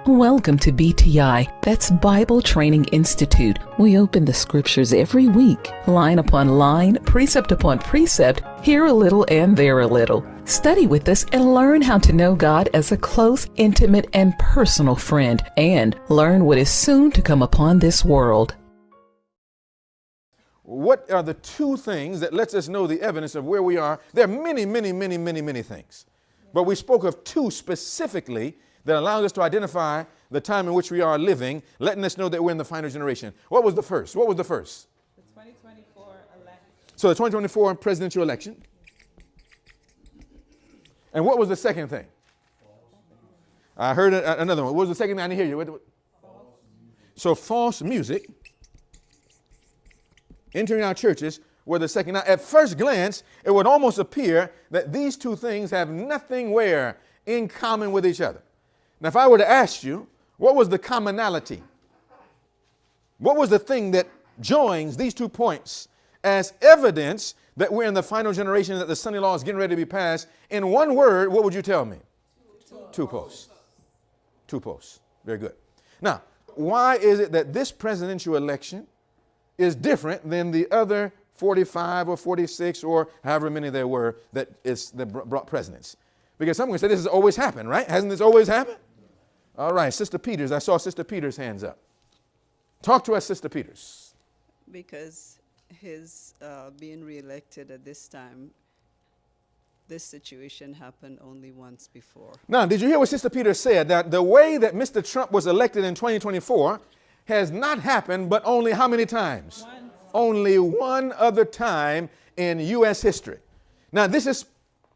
Welcome to BTI, that's Bible Training Institute. We open the scriptures every week, line upon line, precept upon precept, here a little and there a little. Study with us and learn how to know God as a close, intimate, and personal friend, and learn what is soon to come upon this world. What are the two things that lets us know the evidence of where we are? There are many things. But we spoke of two specifically that allows us to identify the time in which we are living, letting us know that we're in the final generation. What was the first? The 2024 election. So the 2024 presidential election. And what was the second thing? I heard another one. What was the second thing? I didn't hear you. So false music entering our churches were the second. Now, at first glance, it would almost appear that these two things have nothing where in common with each other. Now, if I were to ask you, what was the commonality? What was the thing that joins these 2 points as evidence that we're in the final generation, that the Sunday law is getting ready to be passed? In one word, what would you tell me? Two posts. 2 posts. Very good. Now, why is it that this presidential election is different than the other 45 or 46 or however many there were that brought presidents? Because some would say this has always happened, right? Hasn't this always happened? All right, Sister Peters. I saw Sister Peters' hands up. Talk to us, Sister Peters. Because his being reelected at this time, this situation happened only once before. Now, did you hear what Sister Peters said? That the way that Mr. Trump was elected in 2024 has not happened, but only how many times? Once. Only one other time in U.S. history. Now, this is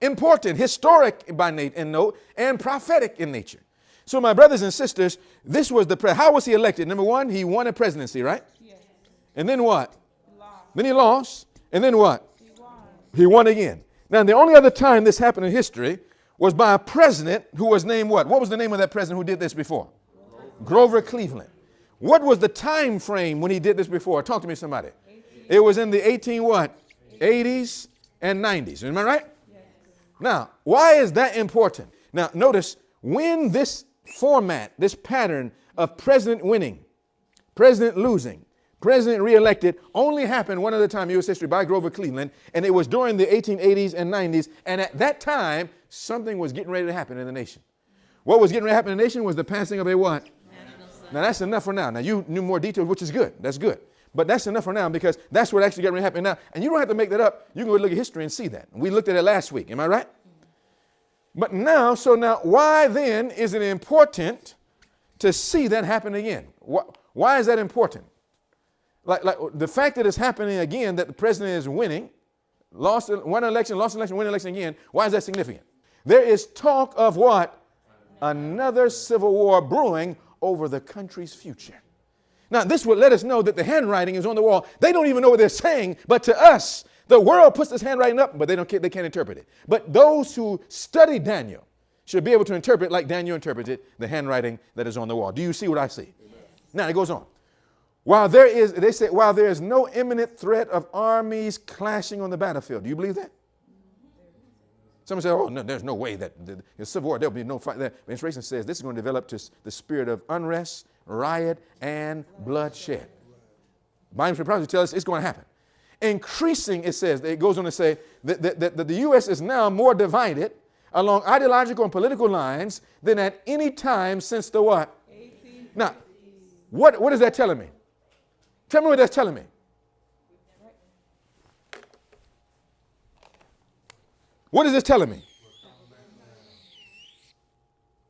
important, historic by note, and prophetic in nature. So, my brothers and sisters, this was how was he elected? Number one, he won a presidency, right? Yes. And then what? Lost. Then he lost. And then what? He won. He won again. Now, the only other time this happened in history was by a president who was named what? What was the name of that president who did this before? Grover Cleveland. What was the time frame when he did this before? Talk to me, somebody. 18. It was in the 80s and 90s. Am I right? Yes. Now, why is that important? Now, notice when this format, this pattern of president winning, president losing, president reelected only happened one other time in U.S. history by Grover Cleveland, and it was during the 1880s and 90s, and at that time, something was getting ready to happen in the nation. What was getting ready to happen in the nation was the passing of a what? Now, that's enough for now. Now, you knew more details, which is good. That's good. But that's enough for now because that's what actually got ready to happen now. And you don't have to make that up. You can go look at history and see that. We looked at it last week. Am I right? But now, why then is it important to see that happen again? Why is that important? Like the fact that it's happening again, that the president is winning, won election, win election again, why is that significant? There is talk of what? Another civil war brewing over the country's future. Now, this would let us know that the handwriting is on the wall. They don't even know what they're saying, but to us, the world puts this handwriting up, but they can't interpret it. But those who study Daniel should be able to interpret like Daniel interpreted the handwriting that is on the wall. Do you see what I see? Yes. Now, it goes on. They say, while there is no imminent threat of armies clashing on the battlefield. Do you believe that? Someone say, oh, no, there's no way that the Civil War, there'll be no fight. The inspiration says this is going to develop to the spirit of unrest, riot, and bloodshed. Bible prophecy tells us it's going to happen. Increasing, it says, it goes on to say that the U.S. is now more divided along ideological and political lines than at any time since the what? 1850s. Now, what is that telling me? Tell me what that's telling me. What is this telling me?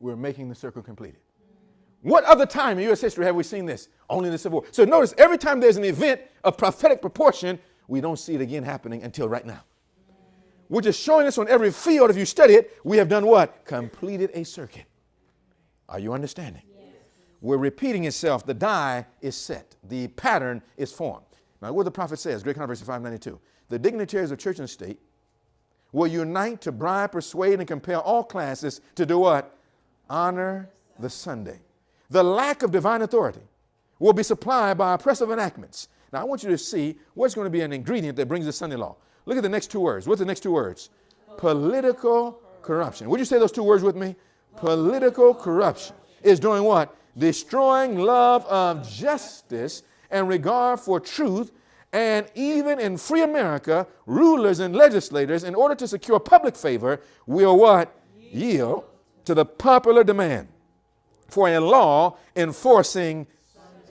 We're making the circle completed. What other time in U.S. history have we seen this? Only in the Civil War. So notice, every time there's an event of prophetic proportion, we don't see it again happening until right now. Which is showing us on every field, if you study it, we have done what? Completed a circuit. Are you understanding? Yes. We're repeating itself. The die is set. The pattern is formed. Now, what the prophet says, Great Controversy 592, the dignitaries of church and state will unite to bribe, persuade, and compel all classes to do what? Honor the Sunday. The lack of divine authority will be supplied by oppressive enactments. Now, I want you to see what's going to be an ingredient that brings the Sunday law. Look at the next two words. What's the next two words? Political corruption. Would you say those two words with me? Political corruption. is doing what? Destroying love of justice and regard for truth. And even in free America, rulers and legislators, in order to secure public favor, will what? Yield to the popular demand for a law enforcing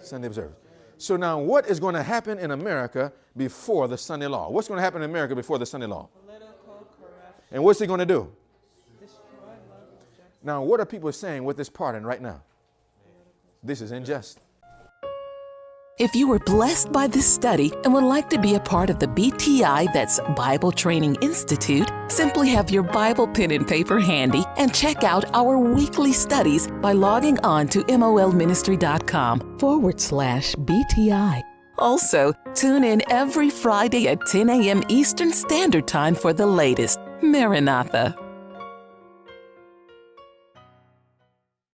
Sunday observance. So now what is going to happen in America before the Sunday law? What's going to happen in America before the Sunday law? Political corruption. And what's he going to do? Destroy love of justice. Now, what are people saying with this pardon right now? This is unjust. If you were blessed by this study and would like to be a part of the BTI, that's Bible Training Institute, simply have your Bible pen and paper handy and check out our weekly studies by logging on to molministry.com/BTI. Also, tune in every Friday at 10 a.m. Eastern Standard Time for the latest. Maranatha.